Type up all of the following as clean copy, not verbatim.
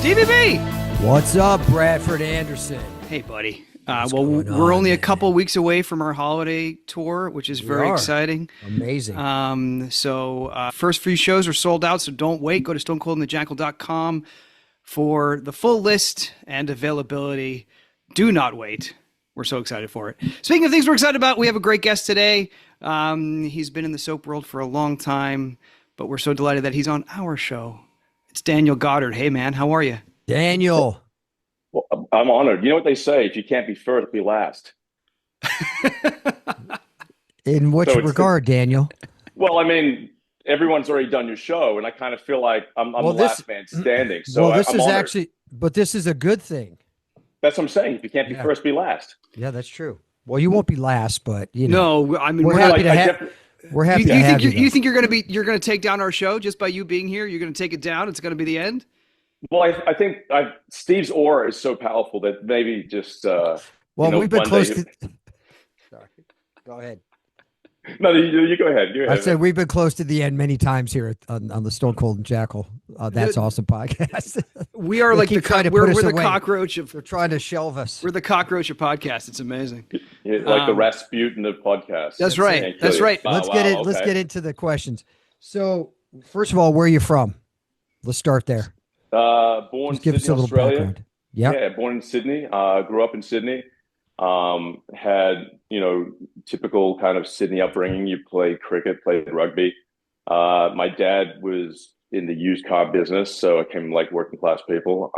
Stevie B! What's up, Bradford Anderson? Hey, buddy. We're only a couple weeks away from our holiday tour, which is very exciting. Amazing. First few shows are sold out, so don't wait. Go to stonecoldandthejackal.com for the full list and availability. Do not wait. We're so excited for it. Speaking of things we're excited about, we have a great guest today. He's been in the soap world for a long time, but we're so delighted that he's on our show. It's Daniel Goddard. Hey, man, how are you? Daniel. Well, I'm honored. You know what they say, if you can't be first, be last. In which regard, Daniel? Well, I mean, everyone's already done your show, and I kind of feel like I'm the last man standing. So this I'm is honored. actually, but this is a good thing. That's what I'm saying. If you can't be first, be last. Yeah, that's true. Well, you won't be last, but you know. No, I mean, we're happy to have. We're happy to have you. You think you're going to take down our show just by you being here? You're going to take it down? It's going to be the end? Well, I think Steve's aura is so powerful that maybe just. We've been close to. Sorry, go ahead. No, you go ahead. I said we've been close to the end many times here on the Stone Cold and Jackal. That's awesome podcast. We are like we're the cockroach of. They're trying to shelve us. We're the cockroach of podcasts. It's amazing. Yeah, like the Rasputin of podcasts. That's right. That's right. Let's get into the questions. So, first of all, where are you from? Let's start there. Born in Sydney, Australia. Background. Yep. Yeah, born in Sydney. Grew up in Sydney. Had, typical kind of Sydney upbringing. You played cricket, played rugby. My dad was in the used car business, so I came like working class people.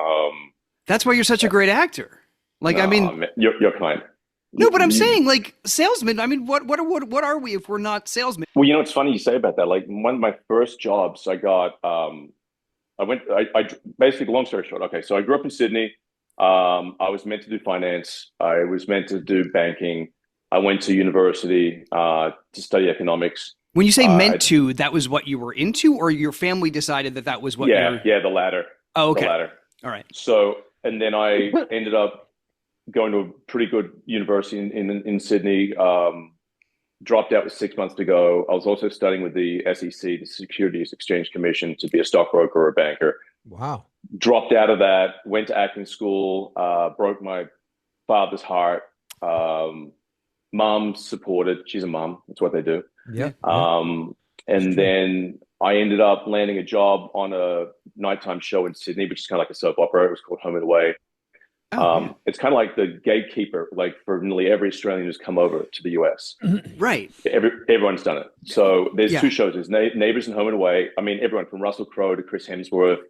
That's why you're such a great actor. Like, I mean, man, you're kind. No, but I'm saying like salesmen. I mean, what are we if we're not salesmen? Well, it's funny you say about that. Like one of my first jobs I got, I basically, long story short. Okay. So I grew up in Sydney. I was meant to do finance. I was meant to do banking. I went to university to study economics. When you say meant to, that was what you were into, or your family decided that was what? Yeah, the latter. Oh, okay. The latter. All right. So, and then I ended up going to a pretty good university in Sydney. Dropped out with 6 months to go. I was also studying with the SEC, the Securities Exchange Commission, to be a stockbroker or a banker. Wow. Dropped out of that, went to acting school, broke my father's heart. Mom supported. She's a mom. That's what they do. Yeah. And then I ended up landing a job on a nighttime show in Sydney, which is kind of like a soap opera. It was called Home and Away. It's kind of like the gatekeeper, like for nearly every Australian who's come over to the US. Right. Everyone's done it. So there's two shows. There's Neighbours and Home and Away. I mean, everyone from Russell Crowe to Chris Hemsworth,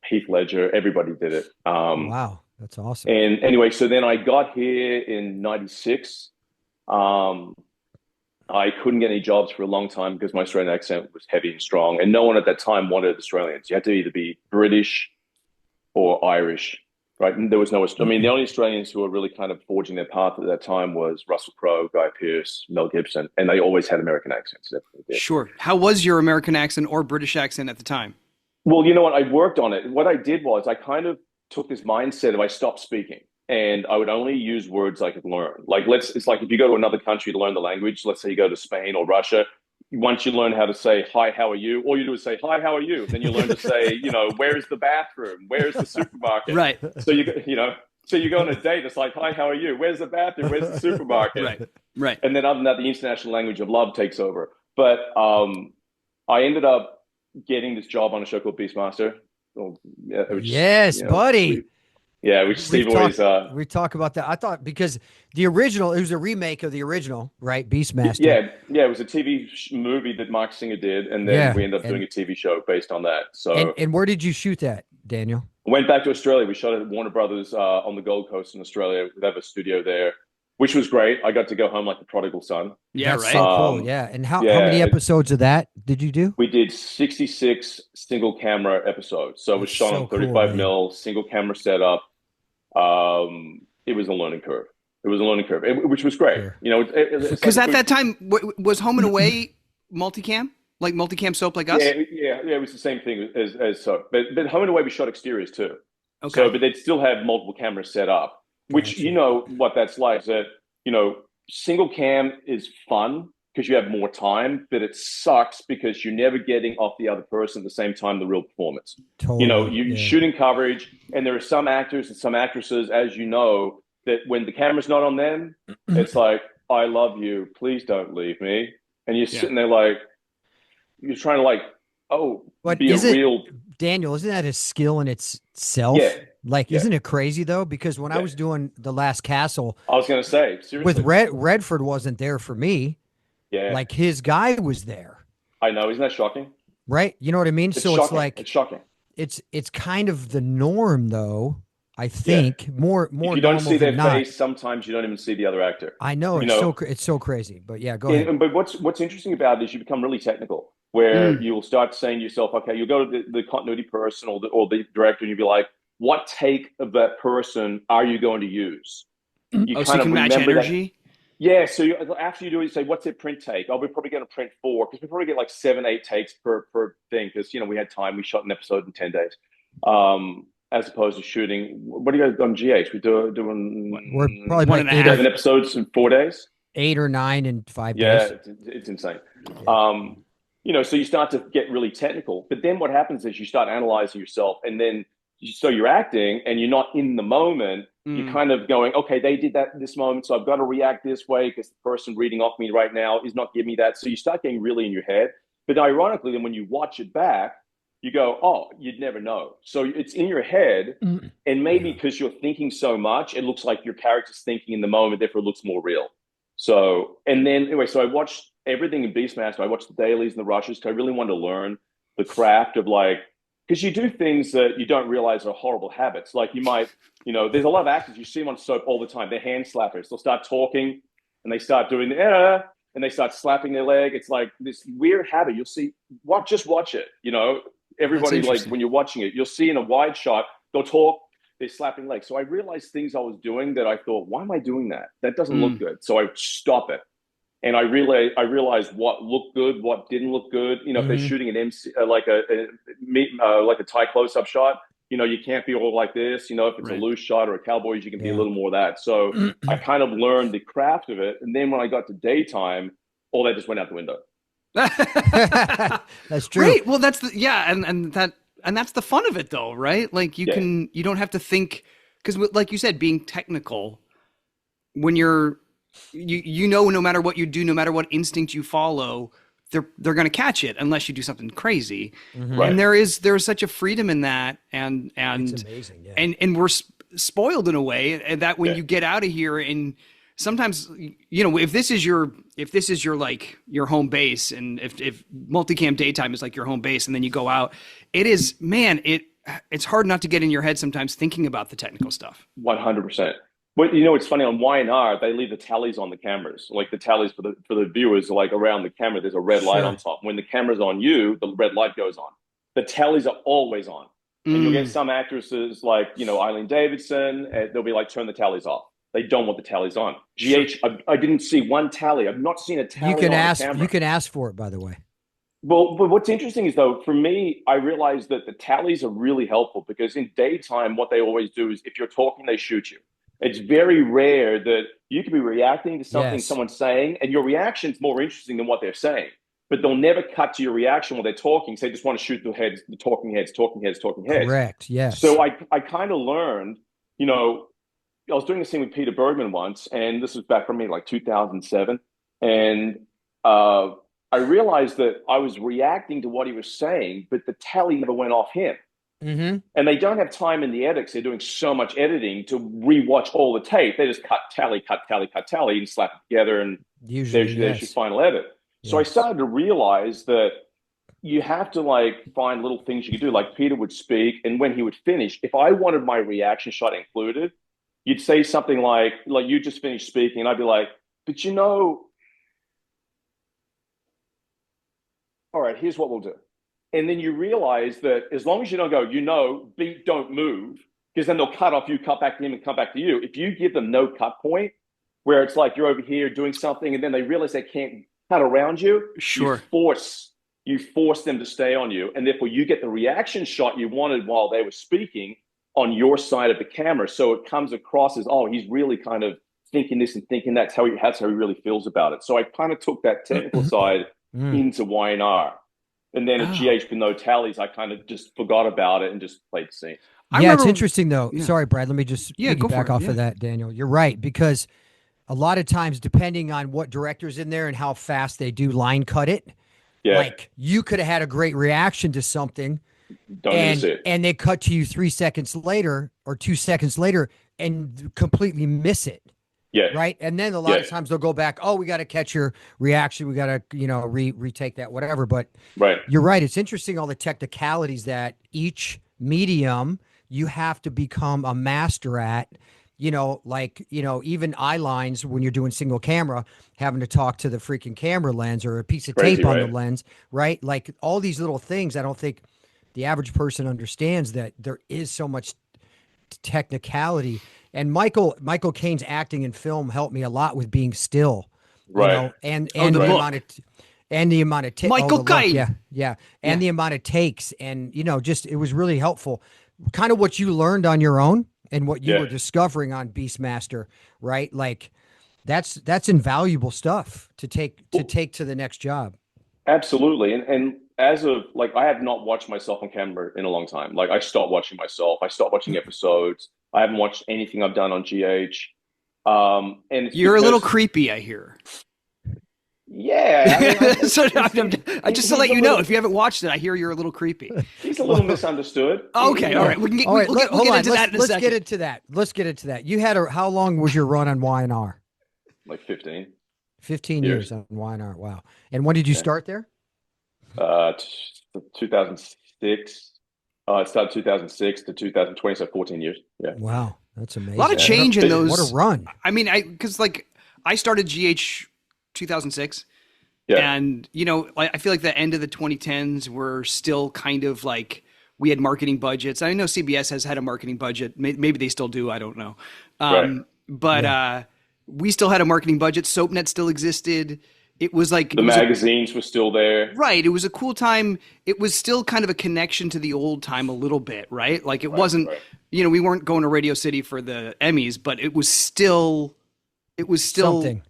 Heath Ledger, everybody did it. Wow, that's awesome. And anyway, so then I got here in 96. I couldn't get any jobs for a long time because my Australian accent was heavy and strong. And no one at that time wanted Australians. You had to either be British or Irish. Right, and there was no. I mean, the only Australians who were really kind of forging their path at that time was Russell Crowe, Guy Pearce, Mel Gibson, and they always had American accents. Sure. How was your American accent or British accent at the time? Well, you know what? I worked on it. What I did was I kind of took this mindset of I stopped speaking, and I would only use words I could learn. Like it's like if you go to another country to learn the language. Let's say you go to Spain or Russia. Once you learn how to say, hi, how are you? All you do is say, hi, how are you? Then you learn to say, where's the bathroom? Where's the supermarket? Right. So so you go on a date, it's like, hi, how are you? Where's the bathroom? Where's the supermarket? Right. And then other than that, the international language of love takes over. But I ended up getting this job on a show called Beastmaster. Buddy. Which Steve always... we talk about that. I thought because it was a remake of the original, right? Beastmaster. Yeah, it was a TV movie that Mark Singer did, and then we ended up doing a TV show based on that. So, and where did you shoot that, Daniel? Went back to Australia. We shot it at Warner Brothers on the Gold Coast in Australia. We have a studio there, which was great. I got to go home like the prodigal son. Yeah, That's so cool. Yeah, and how many episodes of that did you do? We did 66 single camera episodes. So it was shot on 35 mil, single camera setup. It was a learning curve. Which was great. Sure. Because at that time, was Home and Away multicam? Like multicam soap like us? Yeah, it was the same thing as soap. But Home and Away, we shot exteriors too. Okay. So, but they'd still have multiple cameras set up, which you know what that's like. That single cam is fun, because you have more time, but it sucks because you're never getting off the other person at the same time the real performance. Totally. You're shooting coverage, and there are some actors and some actresses, as you know, that when the camera's not on them, it's like, I love you, please don't leave me. And you're sitting there like, you're trying to like, but be a real Daniel, isn't that a skill in itself? Yeah. Like, isn't it crazy though? Because when I was doing The Last Castle, I was going to say, seriously, with Redford wasn't there for me. Yeah. Like his guy was there. I know. Isn't that shocking? Right. You know what I mean? It's so shocking. it's like, it's shocking. It's kind of the norm though. I think more if you don't see their not. face, sometimes you don't even see the other actor. I know it's so crazy, but yeah, go ahead. But what's interesting about it is you become really technical, where you'll start saying to yourself, okay, you'll go to the continuity person or the director, and you'll be like, what take of that person are you going to use? You so you can match energy. That. Yeah, so after you do it, you say, what's their print take? We're probably going to print 4, because we probably get like 7, 8 takes per thing, because we had time. We shot an episode in 10 days. As opposed to shooting, what do you guys do on GH? We're probably one and a half. 7 episodes in 4 days. 8 or 9 in 5 days. Yeah, it's insane. So you start to get really technical, but then what happens is you start analyzing yourself, and then so you're acting and you're not in the moment. You're kind of going, okay, they did that in this moment, so I've got to react this way because the person reading off me right now is not giving me that. So you start getting really in your head. But ironically, then when you watch it back, you go, oh, you'd never know. So it's in your head, and maybe because you're thinking so much, it looks like your character's thinking in the moment, therefore it looks more real. So, and then anyway, so I watched everything in Beastmaster. I watched the dailies and the rushes because I really wanted to learn the craft of because you do things that you don't realize are horrible habits. Like you might, there's a lot of actors, you see them on soap all the time. They're hand slappers. They'll start talking and they start doing and they start slapping their leg. It's like this weird habit. You'll see, just watch it, Everybody, like when you're watching it, you'll see in a wide shot, they'll talk, they're slapping legs. So I realized things I was doing that I thought, why am I doing that? That doesn't look good. So I stop it. And I realized what looked good, what didn't look good. If they're shooting an MC, like a tight close-up shot, you can't be all like this. If it's a loose shot or a Cowboys, you can be a little more of that. So I kind of learned the craft of it. And then when I got to daytime, all that just went out the window. That's true. Right. Well, that's and that's the fun of it, though, right? Like you don't have to think, because like you said, being technical, when you're no matter what you do, no matter what instinct you follow, they're going to catch it unless you do something crazy. Right. And there's such a freedom in that, and it's amazing. Yeah. and we're spoiled in a way, and that when you get out of here, and sometimes if this is your like your home base, and if multicam daytime is like your home base, and then you go out, it's hard not to get in your head sometimes thinking about the technical stuff. 100%. But it's funny, on Y&R, they leave the tallies on the cameras. Like the tallies for the viewers, like around the camera, there's a red light on top. When the camera's on you, the red light goes on. The tallies are always on. And you'll get some actresses like, Eileen Davidson, they'll be like, turn the tallies off. They don't want the tallies on. GH, I didn't see one tally. I've not seen a tally on the camera. You can ask for it, by the way. Well, but what's interesting is, though, for me, I realized that the tallies are really helpful, because in daytime, what they always do is if you're talking, they shoot you. It's very rare that you can be reacting to something someone's saying, and your reaction's more interesting than what they're saying. But they'll never cut to your reaction while they're talking. So they just want to shoot the talking heads. Correct, yes. So I kind of learned, I was doing a scene with Peter Bergman once, and this was back from like 2007. And I realized that I was reacting to what he was saying, but the tally never went off him. And they don't have time in the edits. They're doing so much editing to rewatch all the tape. They just cut tally, and slap it together, and there's your final edit. Yes. So I started to realize that you have to find little things you can do. Like Peter would speak, and when he would finish, if I wanted my reaction shot included, you'd say something like you just finished speaking, and I'd be like, but all right, here's what we'll do. And then you realize that as long as you don't go, beat, don't move, because then they'll cut off you, cut back to him, and cut back to you. If you give them no cut point, where it's like you're over here doing something, and then they realize they can't cut around you, sure, you force them to stay on you, and therefore you get the reaction shot you wanted while they were speaking on your side of the camera. So it comes across as, oh, he's really kind of thinking this and thinking that's how he really feels about it. So I kind of took that technical side into Y&R. And then at GH with no tallies, I kind of just forgot about it and just played the scene. It's interesting though. Yeah. Sorry, Brad. Let me just piggyback off of that, Daniel. You're right, because a lot of times, depending on what director's in there and how fast they do line cut it, like you could have had a great reaction to something, and they cut to you 3 seconds later or 2 seconds later and completely miss it. Yeah. Right. And then a lot of times they'll go back. Oh, we got to catch your reaction. We got to, retake that, whatever. But you're right. It's interesting, all the technicalities that each medium you have to become a master at, even eye lines when you're doing single camera, having to talk to the freaking camera lens or a piece of tape on the lens. Right. Like all these little things. I don't think the average person understands that there is so much technicality. And Michael Caine's acting in film helped me a lot with being still, and the amount of takes. Michael Caine, and the amount of takes, and it was really helpful. Kind of what you learned on your own and what you were discovering on Beastmaster, right? Like that's invaluable stuff to take to the next job. Absolutely, and as of I have not watched myself on camera in a long time. Like I stopped watching myself. I stopped watching episodes. I haven't watched anything I've done on GH. And you're a little creepy, I hear. Yeah. I just to let you know, if you haven't watched it, I hear you're a little creepy. He's a little misunderstood. Okay, all right. We'll get into that in a second. Let's get into that. You had how long was your run on Y&R? Like 15. 15 years on Y&R. Wow. And when did you start there? 2006. It started 2006 to 2020, so 14 years. Yeah. Wow, that's amazing. A lot of change in those. What a run! I mean, because I started GH 2006, and I feel like the end of the 2010s were still kind of like we had marketing budgets. I know CBS has had a marketing budget. Maybe they still do. I don't know. But we still had a marketing budget. SoapNet still existed. It was like the magazines were still there. Right. It was a cool time. It was still kind of a connection to the old time a little bit, right? Like it wasn't, we weren't going to Radio City for the Emmys, but it was still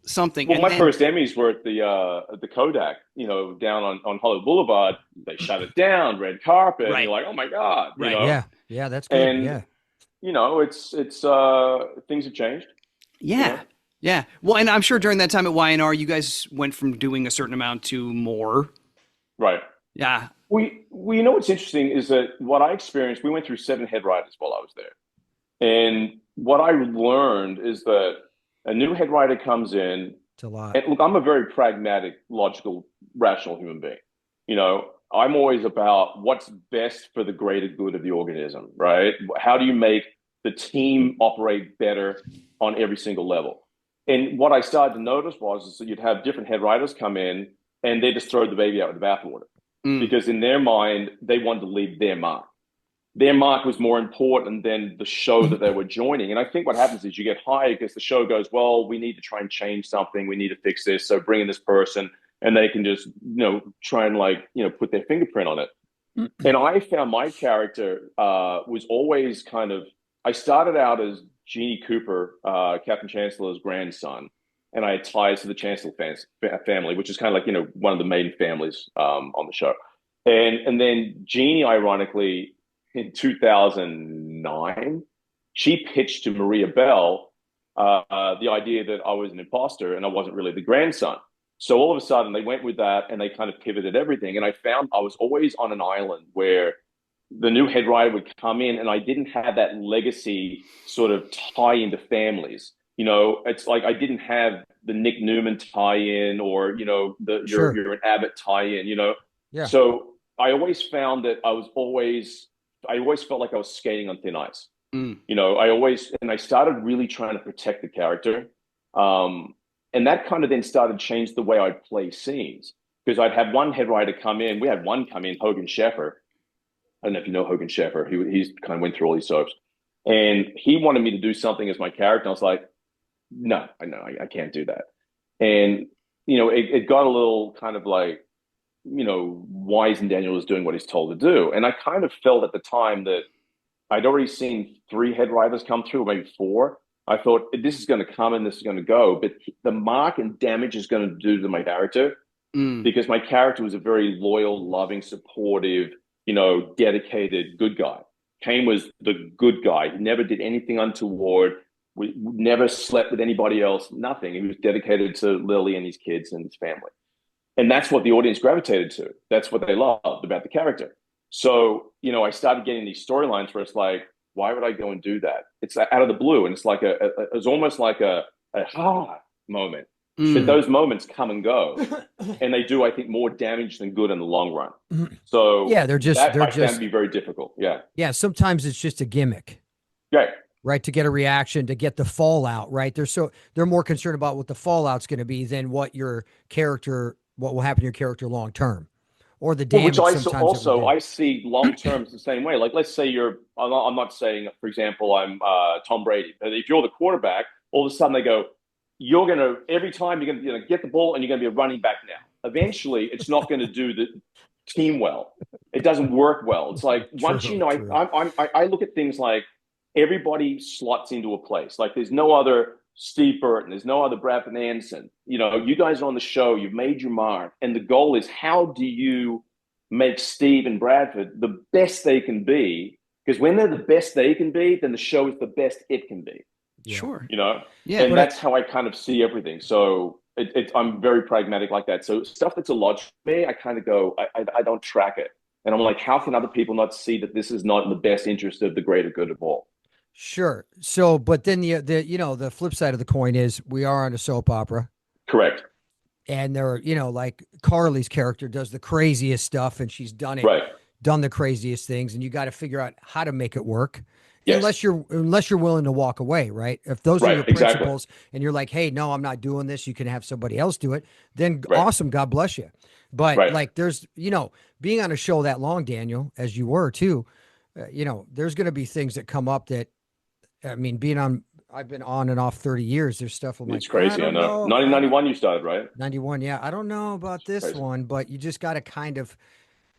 something. Well, my first Emmys were at the Kodak, down on Hollywood Boulevard. They shut it down, red carpet. And you're like, oh my God. Right. Yeah, that's good. And, it's things have changed. Yeah. Yeah. Well, and I'm sure during that time at Y&R, you guys went from doing a certain amount to more. Right. Yeah. We what's interesting is that what I experienced, we went through 7 head writers while I was there. And what I learned is that a new head writer comes in. It's a lot. And look, I'm a very pragmatic, logical, rational human being. I'm always about what's best for the greater good of the organism, right? How do you make the team operate better on every single level? And what I started to notice was that you'd have different head writers come in and they just throw the baby out with the bathwater because in their mind, they wanted to leave their mark. Their mark was more important than the show that they were joining. And I think what happens is you get hired because the show goes, well, we need to try and change something. We need to fix this. So bring in this person and they can just, try and put their fingerprint on it. And I found my character was always I started out as Jeannie Cooper, Captain Chancellor's grandson, and I had ties to the Chancellor family, which is kind of like, one of the main families on the show. And then Jeannie, ironically, in 2009, she pitched to Maria Bell the idea that I was an imposter and I wasn't really the grandson. So all of a sudden they went with that and they kind of pivoted everything. And I found I was always on an island where the new head writer would come in and I didn't have that legacy sort of tie into families. It's like I didn't have the Nick Newman tie-in or, you're an Abbott tie-in, Yeah. So I always found that I always felt like I was skating on thin ice. I started really trying to protect the character. And that kind of then started to change the way I'd play scenes because I'd have one head writer come in. We had one come in, Hogan Sheffer. I don't know if you know Hogan Sheffer. He's kind of went through all these soaps. And he wanted me to do something as my character. I was like, no, I can't do that. And, it got a little kind of like, why isn't Daniel is doing what he's told to do? And I kind of felt at the time that I'd already seen 3 head writers come through, maybe 4. I thought this is going to come and this is going to go, but the mark and damage is going to do to my character because my character was a very loyal, loving, supportive, dedicated good guy. Kane was the good guy. He never did anything untoward. We never slept with anybody else, nothing. He was dedicated to Lily and his kids and his family. And that's what the audience gravitated to. That's what they loved about the character. So, I started getting these storylines where it's like, why would I go and do that? It's out of the blue. And it's like it's almost like a moment. But those moments come and go. And they do, I think, more damage than good in the long run. So yeah, they're found just to be very difficult. Yeah. Yeah. Sometimes it's just a gimmick. Right. Right. To get a reaction, to get the fallout, right? They're more concerned about what the fallout's going to be than what will happen to your character long term. Or the damage. Which I see long term the same way. Like, let's say I'm not saying, for example, I'm Tom Brady, but if you're the quarterback, all of a sudden they go, every time you're going to get the ball and you're going to be a running back now. Eventually, it's not going to do the team well. It doesn't work well. It's like once True. I look at things like everybody slots into a place. Like there's no other Steve Burton. There's no other Bradford Anderson. You guys are on the show. You've made your mark. And the goal is, how do you make Steve and Bradford the best they can be? Because when they're the best they can be, then the show is the best it can be. Yeah. Sure. Yeah. And that's how I kind of see everything. So I'm very pragmatic like that. So stuff that's illogical to me, I kind of go, I don't track it. And I'm like, how can other people not see that this is not in the best interest of the greater good of all? Sure. So, but then the flip side of the coin is we are on a soap opera. Correct. And there are, like Carly's character does the craziest stuff and she's done the craziest things. And you got to figure out how to make it work. Yes. Unless you're willing to walk away, right? If those are your principles and you're like, hey, no, I'm not doing this, you can have somebody else do it, then awesome, God bless you. But like there's, being on a show that long, Daniel, as you were too, there's going to be things that come up that, I mean, I've been on and off 30 years. There's stuff I'm it's crazy. I know. 1991 you started, right? 91. Yeah. I don't know about this one, but you just got to kind of,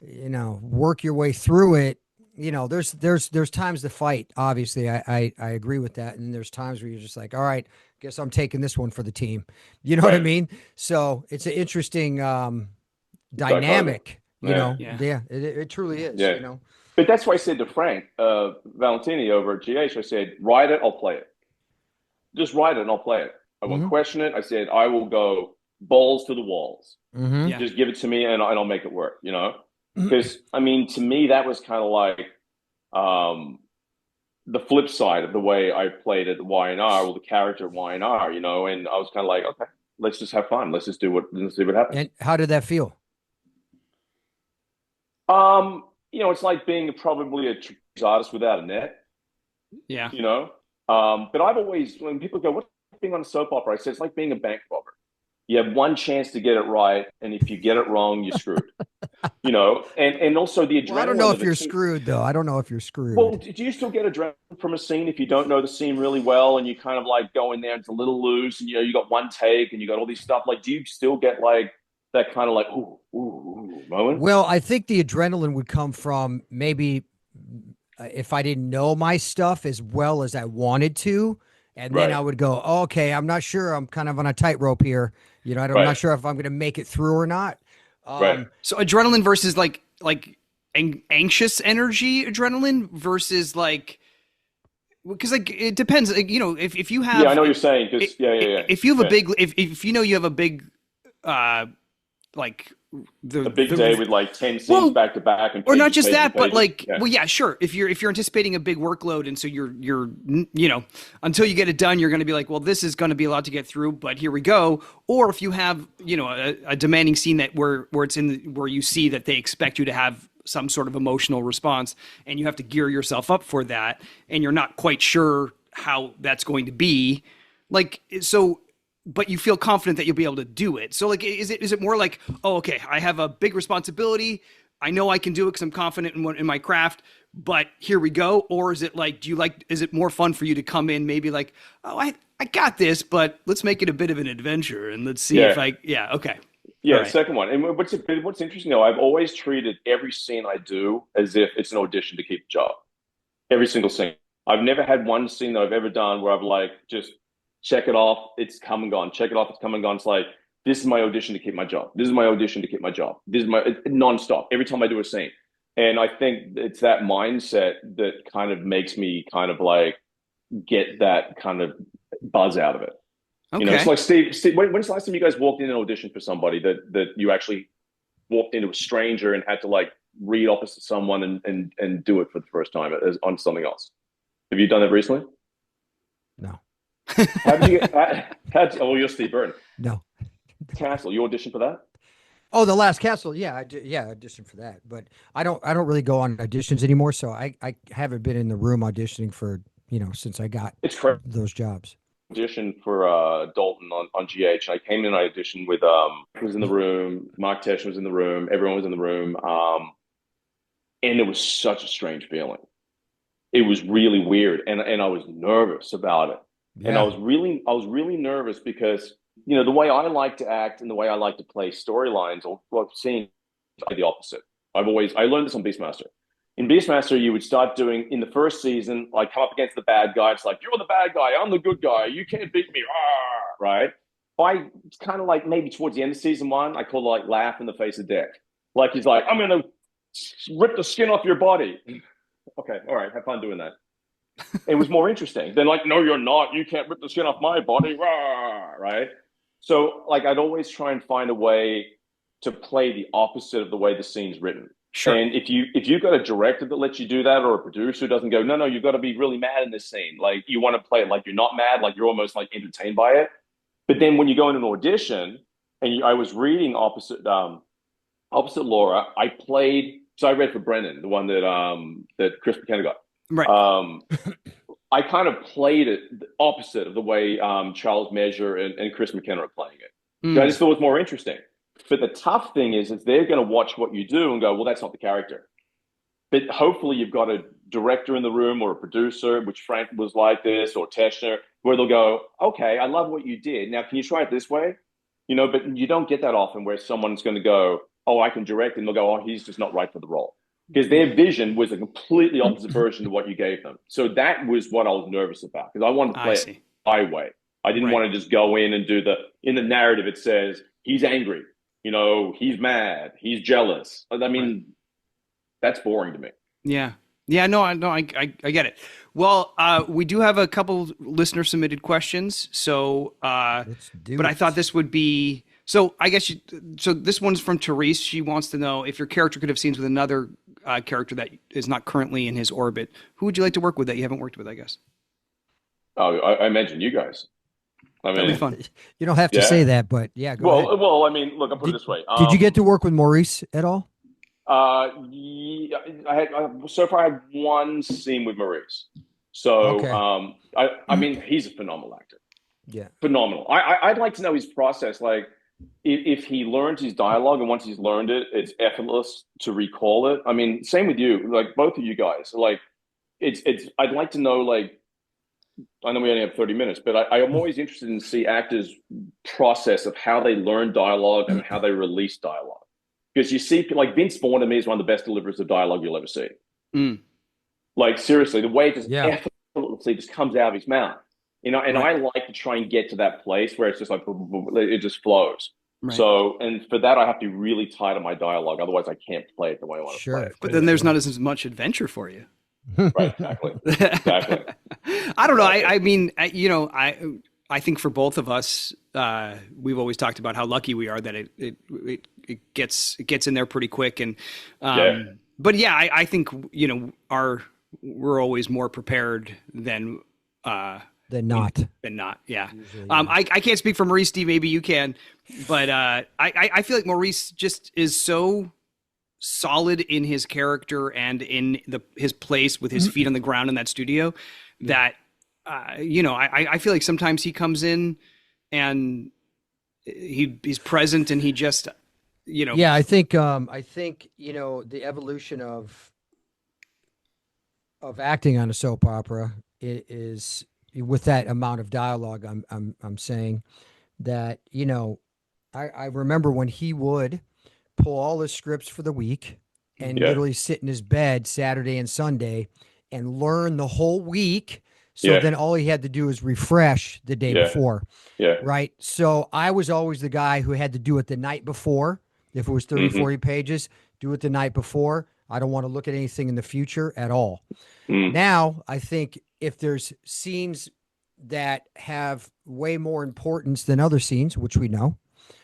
work your way through it. There's times to fight. Obviously, I agree with that. And there's times where you're just like, all right, guess I'm taking this one for the team. You know what I mean? So it's an interesting dynamic, it truly is, But that's why I said to Frank Valentini over at GH, I said, write it, I'll play it. Just write it and I'll play it. I won't question it. I said, I will go balls to the walls. Just give it to me and I'll make it work, Because, I mean, to me, that was kind of like the flip side of the way I played at the Y&R, or the character at Y&R, and I was kind of like, okay, let's just have fun. Let's see what happens. And how did that feel? It's like being probably a artist without a net. Yeah. But I've always, when people go, what's being on a soap opera? I say, it's like being a bank robber. You have one chance to get it right, and if you get it wrong, you're screwed. And also the adrenaline. Well, I don't know if you're screwed, though. I don't know if you're screwed. Well, do you still get adrenaline from a scene if you don't know the scene really well, and you kind of like go in there and it's a little loose, and you got one take, and you got all these stuff? Like, do you still get like that kind of like ooh moment? Well, I think the adrenaline would come from maybe if I didn't know my stuff as well as I wanted to. And then I would go, okay, I'm not sure. I'm kind of on a tightrope here. I'm not sure if I'm going to make it through or not. So adrenaline versus like anxious energy adrenaline versus like, because like it depends. Like, if you have, I know what you're saying. Because if you have a big, if you have a big, like the big day with like 10 scenes back to back, or not just that, but like, sure. If you're anticipating a big workload, and so you're until you get it done, you're going to be like, well, this is going to be a lot to get through, but here we go. Or if you have a demanding scene that where it's where you see that they expect you to have some sort of emotional response, and you have to gear yourself up for that, and you're not quite sure how that's going to be, like so. But you feel confident that you'll be able to do it. So like, is it more like, oh, okay, I have a big responsibility. I know I can do it because I'm confident in my craft, but here we go. Or is it like, is it more fun for you to come in maybe like, oh, I got this, but let's make it a bit of an adventure and let's see if okay. Yeah, right. Second one. And what's interesting though, I've always treated every scene I do as if it's an audition to keep a job. Every single scene. I've never had one scene that I've ever done where I've like just check it off, it's come and gone. Check it off, it's come and gone. It's like this is my audition to keep my job. This is my audition to keep my job. This is my nonstop every time I do a scene. And I think it's that mindset that kind of makes me kind of like get that kind of buzz out of it. Okay. You know, it's like Steve, when's the last time you guys walked in an audition for somebody that you actually walked into a stranger and had to like read opposite someone and do it for the first time on something else? Have you done that recently? No. How did you get? Oh, you're Steve Burton. No. Castle, you auditioned for that? Oh, the Last Castle. Yeah, I auditioned for that, but I don't really go on auditions anymore. So I haven't been in the room auditioning for, since I got those jobs. Auditioned for Dalton on GH. I came in and I auditioned with was in the room, Mark Tesh was in the room, everyone was in the room. And it was such a strange feeling. It was really weird. And I was nervous about it. Yeah. And I was really nervous because, the way I like to act and the way I like to play storylines or scenes are the opposite. I learned this on Beastmaster. In Beastmaster, you would start doing, in the first season, like come up against the bad guy. It's like, you're the bad guy. I'm the good guy. You can't beat me. Right? It's kind of like maybe towards the end of season 1, I call it like laugh in the face of death. Like he's like, I'm going to rip the skin off your body. Okay, all right, have fun doing that. It was more interesting than like, no, you're not. You can't rip the skin off my body. Right? So like I'd always try and find a way to play the opposite of the way the scene's written. Sure. And if you've got a director that lets you do that, or a producer who doesn't go, no, you've got to be really mad in this scene. Like you want to play it like you're not mad, like you're almost like entertained by it. But then when you go in an audition, and I was reading opposite Laura, I read for Brennan, the one that Chris McKenna got. Right. I kind of played it the opposite of the way Charles Measure and Chris McKenna are playing it. Mm. I just thought it was more interesting. But the tough thing is they're going to watch what you do and go, well, that's not the character. But hopefully you've got a director in the room or a producer, which Frank was like this, or Teschner, where they'll go, okay, I love what you did. Now, can you try it this way? But you don't get that often where someone's going to go, oh, I can direct, and they'll go, oh, he's just not right for the role. Because their vision was a completely opposite version of what you gave them. So that was what I was nervous about, because I wanted to play it my way. I didn't want to just go in and do in the narrative, it says, he's angry. He's mad. He's jealous. I mean, that's boring to me. Yeah. Yeah, no, I get it. Well, we do have a couple listener submitted questions. So, but I thought this would be, so I guess so this one's from Therese. She wants to know if your character could have scenes with another character that is not currently in his orbit. Who would you like to work with that you haven't worked with, I guess? Oh, I mentioned you guys. That'd be fun. You don't have to say that, but yeah, go ahead. Well, I mean, look, I'll put it this way. Did you get to work with Maurice at all? Yeah, so far I had one scene with Maurice. So, okay. I mean, he's a phenomenal actor. Yeah. Phenomenal. I'd like to know his process. Like, if he learned his dialogue, and once he's learned it, it's effortless to recall it. I mean, same with you, like both of you guys. Like, I'd like to know, like, I know we only have 30 minutes, but I am always interested in see actors' process of how they learn dialogue and how they release dialogue. Because you see, like Vince Vaughn to me is one of the best deliverers of dialogue you'll ever see. Mm. Like seriously, the way it just effortlessly just comes out of his mouth, and I like to try and get to that place where it's just like it just flows. Right. So, and for that, I have to be really tight on my dialogue. Otherwise, I can't play it the way I want to play it. But then there's not as much adventure for you. Right, exactly. I don't know. I mean, I think for both of us, we've always talked about how lucky we are that it gets in there pretty quick. And but yeah, I think we're always more prepared than not. Yeah. Usually, I can't speak for Maurice D. Maybe you can, but I feel like Maurice just is so solid in his character and in his place with his feet on the ground in that studio that I feel like sometimes he comes in and he's present and he just I think the evolution of acting on a soap opera is with that amount of dialogue. I'm saying that I remember when he would pull all his scripts for the week and literally sit in his bed Saturday and Sunday and learn the whole week. So Yeah. then all he had to do is refresh the day Yeah. before. Yeah. Right. So I was always the guy who had to do it the night before. If it was 30, 40 pages, do it the night before. I don't want to look at anything in the future at all. Now, I think if there's scenes that have way more importance than other scenes, which we know,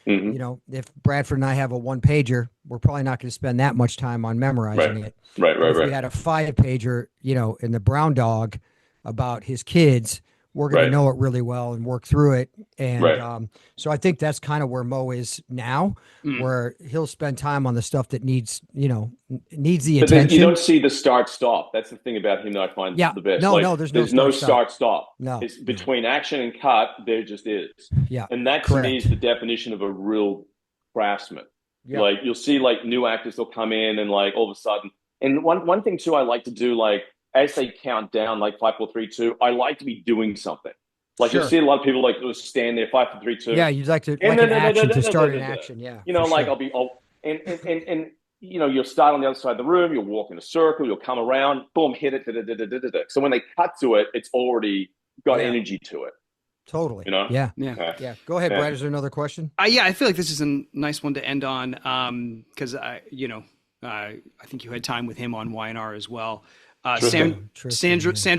you know, if Bradford and I have a 1-pager, we're probably not going to spend that much time on memorizing it. Right. If we had a 5-pager, you know, in the Brown Dog about his kids, we're going to know it really well and work through it. And so I think that's kind of where Mo is now, where he'll spend time on the stuff that needs, you know, needs the attention. But you don't see the start-stop. That's the thing about him that I find the best. No, there's no start-stop. No. It's between action and cut, there just is. Yeah. And that to me is the definition of a real craftsman. Yeah. Like you'll see like new actors, they'll come in and like all of a sudden. And one thing too I like to do, like as they count down, like 5, 4, 3, 2, I like to be doing something. Like you'll see a lot of people like just stand there, 5, 4, 3, 2. Yeah, you'd like to like an action to start an action. Yeah. You know, like I'll be and you know, you'll start on the other side of the room, you'll walk in a circle, you'll come around, boom, hit it. So when they cut to it, it's already got energy to it. Totally. You know? Yeah. Yeah. Go ahead, Brad. Is there another question? Yeah, I feel like this is a nice one to end on because you know, I think you had time with him on YNR as well. Sandra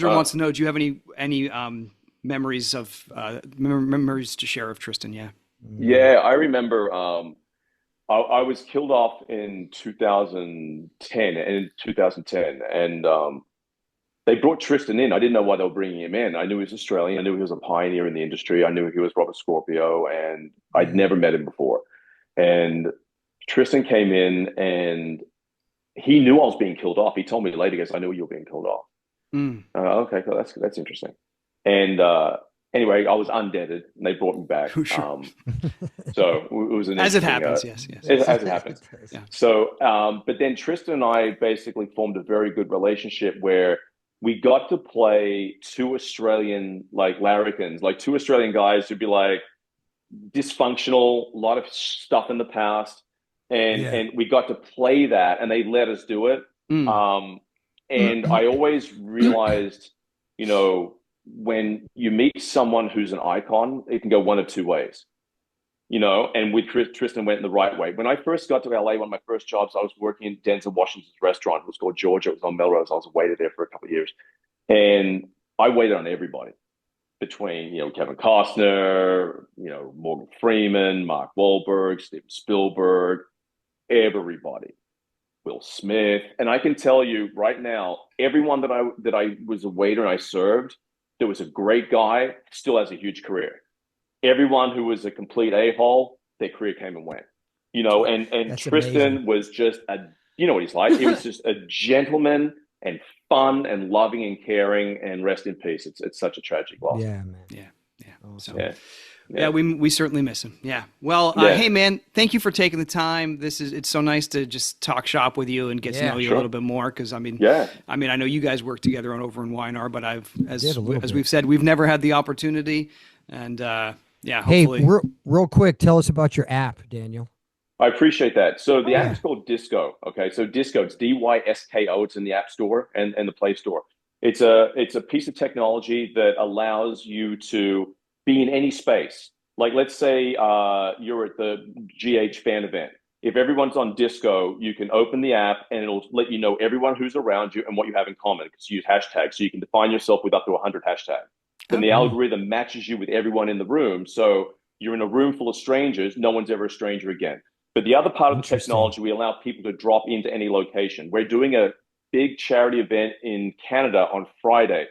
wants to know: do you have any memories to share of Tristan? Yeah. Yeah, I remember. I was killed off in 2010, and they brought Tristan in. I didn't know why they were bringing him in. I knew he was Australian. I knew he was a pioneer in the industry. I knew he was Robert Scorpio, and I'd never met him before. And Tristan came in, and he knew I was being killed off. He told me later, he goes, "I knew you were being killed off." Okay, cool. That's interesting. And anyway, I was undeaded, and they brought me back. Sure. So it was an as it happens. Yes. As it happens. Yeah. So, but then Tristan and I basically formed a very good relationship where we got to play 2 Australian like larrikins, like 2 Australian guys who'd be like dysfunctional, a lot of stuff in the past. And we got to play that, and they let us do it. And I always realized, you know, when you meet someone who's an icon, it can go one of 2 ways, you know, and with Tristan went in the right way. When I first got to LA, one of my first jobs, I was working in Denzel Washington's restaurant. It was called Georgia. It was on Melrose. I was a waiter there for a couple of years. And I waited on everybody between, you know, Kevin Costner, you know, Morgan Freeman, Mark Wahlberg, Steven Spielberg, everybody. Will Smith. And I can tell you right now, everyone that I was a waiter and I served, there was a great guy, still has a huge career. Everyone who was a complete a-hole, their career came and went. You know, and Tristan was just you know what he's like. He was just a gentleman and fun and loving and caring, and rest in peace. It's such a tragic loss. Yeah, man. Yeah. Awesome. So, yeah, we certainly miss him. Yeah. Well, hey man, thank you for taking the time. It's so nice to just talk shop with you and get to know you a little bit more. Cause I mean, I know you guys work together over in YNR, but as we've said, we've never had the opportunity, and hopefully. Hey, real quick, tell us about your app, Daniel. I appreciate that. So the app is called Disco. Okay. So Disco, it's DYSKO. It's in the App Store and the Play Store. It's a piece of technology that allows you to be in any space. Like, let's say you're at the GH fan event. If everyone's on Disco, you can open the app and it'll let you know everyone who's around you and what you have in common, because you use hashtags. So you can define yourself with up to 100 hashtags. Then the algorithm matches you with everyone in the room. So you're in a room full of strangers. No one's ever a stranger again. But the other part of the technology, we allow people to drop into any location. We're doing a big charity event in Canada on Friday.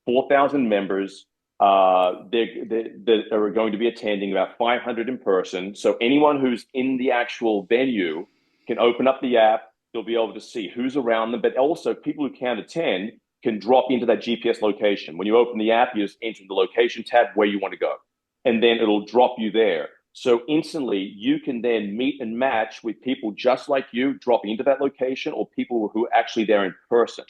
4,000 members. That are going to be attending, about 500 in person. So anyone who's in the actual venue can open up the app. They'll be able to see who's around them, but also people who can't attend can drop into that GPS location. When you open the app, you just enter the location tab where you want to go, and then it'll drop you there. So instantly you can then meet and match with people just like you, drop into that location, or people who are actually there in person.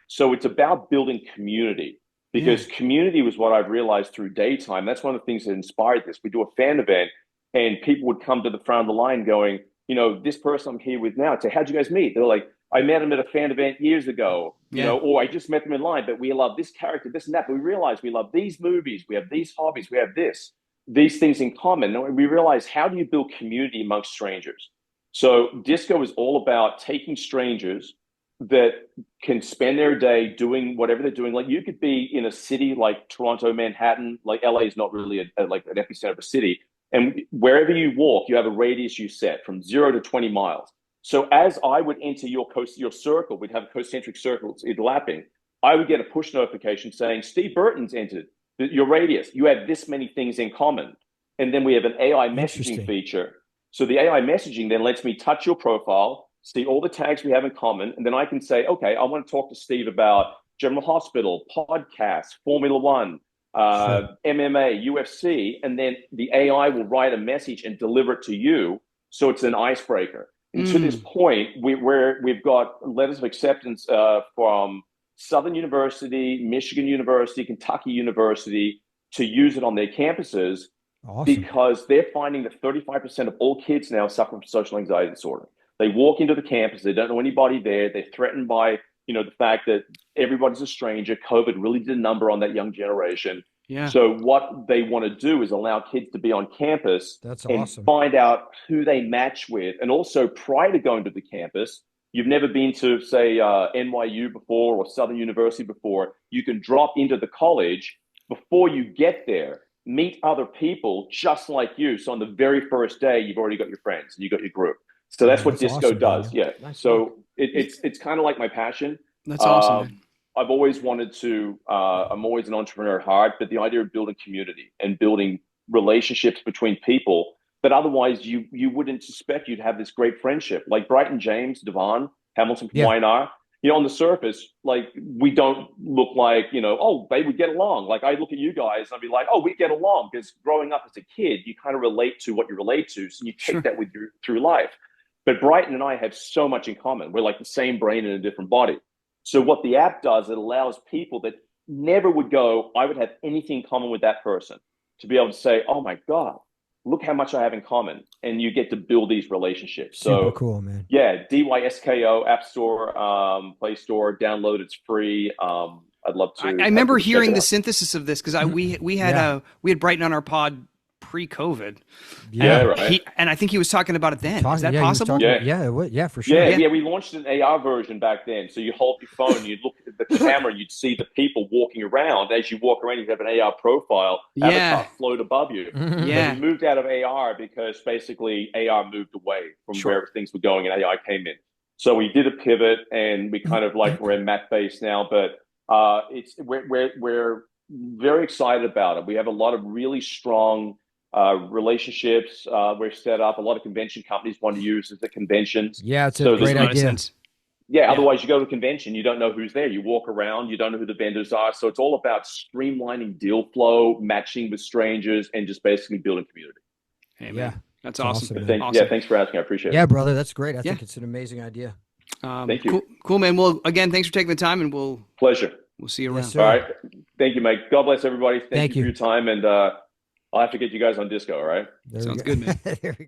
So it's about building community. Because community was what I've realized through daytime. That's one of the things that inspired this. We do a fan event, and people would come to the front of the line going, you know, this person I'm here with now. I'd say, how'd you guys meet? They're like, I met him at a fan event years ago, you Yeah. know, or I just met them in line, but we love this character, this and that. But we realize we love these movies, we have these hobbies, we have these things in common. And we realize, how do you build community amongst strangers? So disco is all about taking strangers that can spend their day doing whatever they're doing. Like, you could be in a city like Toronto, Manhattan, like LA is not really like an epicenter of a city. And wherever you walk, you have a radius you set from 0 to 20 miles. So as I would enter your circle, we'd have concentric circles overlapping. I would get a push notification saying, Steve Burton's entered your radius. You have this many things in common. And then we have an AI messaging feature. So the AI messaging then lets me touch your profile, see all the tags we have in common, and then I can say, okay, I want to talk to Steve about General Hospital, podcasts, Formula One, MMA, UFC, and then the AI will write a message and deliver it to you. So it's an icebreaker. And to this point, we've got letters of acceptance from Southern University, Michigan University, Kentucky University to use it on their campuses. Awesome. Because they're finding that 35% of all kids now suffer from social anxiety disorder. They walk into the campus, they don't know anybody there, they're threatened by, you know, the fact that everybody's a stranger. COVID really did a number on that young generation. Yeah. So what they want to do is allow kids to be on campus. That's and awesome. Find out who they match with. And also, prior to going to the campus, you've never been to, say, NYU before or Southern University before, you can drop into the college before you get there, meet other people just like you. So on the very first day, you've already got your friends and you got your group. So that's what disco awesome, does. Daniel. Yeah. Nice. So it's kind of like my passion. That's awesome. Man. I've always wanted to, I'm always an entrepreneur at heart, but the idea of building community and building relationships between people that otherwise you wouldn't suspect you'd have this great friendship. Like Brighton James, Devon, Hamilton from YNR, you know, on the surface, like, we don't look like, you know, oh, they would get along. Like, I look at you guys and I'd be like, oh, we get along, because growing up as a kid, you kind of relate to what you relate to. So you take that with you through life. But Brighton and I have so much in common. We're like the same brain in a different body. So what the app does, it allows people that never would go, I would have anything in common with that person, to be able to say, oh my God, look how much I have in common. And you get to build these relationships. Super cool, man. Yeah, DYSKO, App Store, Play Store, download, it's free. I'd love to. I remember hearing the synthesis of this, because we had Brighton on our pod pre-COVID. Yeah, right. And I think he was talking about it then. Is that possible? Yeah, for sure. Yeah, we launched an AR version back then. So you hold your phone, you'd look at the camera, you'd see the people walking around. As you walk around, you have an AR profile, avatar float above you. Yeah. We moved out of AR because basically AR moved away from where things were going and AI came in. So we did a pivot, and we kind of like, we're in Mac base now, but we're very excited about it. We have a lot of really strong relationships. We're set up. A lot of convention companies want to use the conventions. Yeah, it's a great idea. Otherwise you go to a convention, you don't know who's there. You walk around, you don't know who the vendors are. So it's all about streamlining deal flow, matching with strangers, and just basically building community. Hey, man. That's awesome. Awesome. Yeah, thanks for asking. I appreciate it. Yeah, brother, that's great. I think it's an amazing idea. Thank you. Cool, man. Well, again, thanks for taking the time, and Pleasure. We'll see you around. Yes, all right. Thank you, Mike. God bless everybody. Thank you for you. your time, and I'll have to get you guys on disco, all right? Sounds good, man.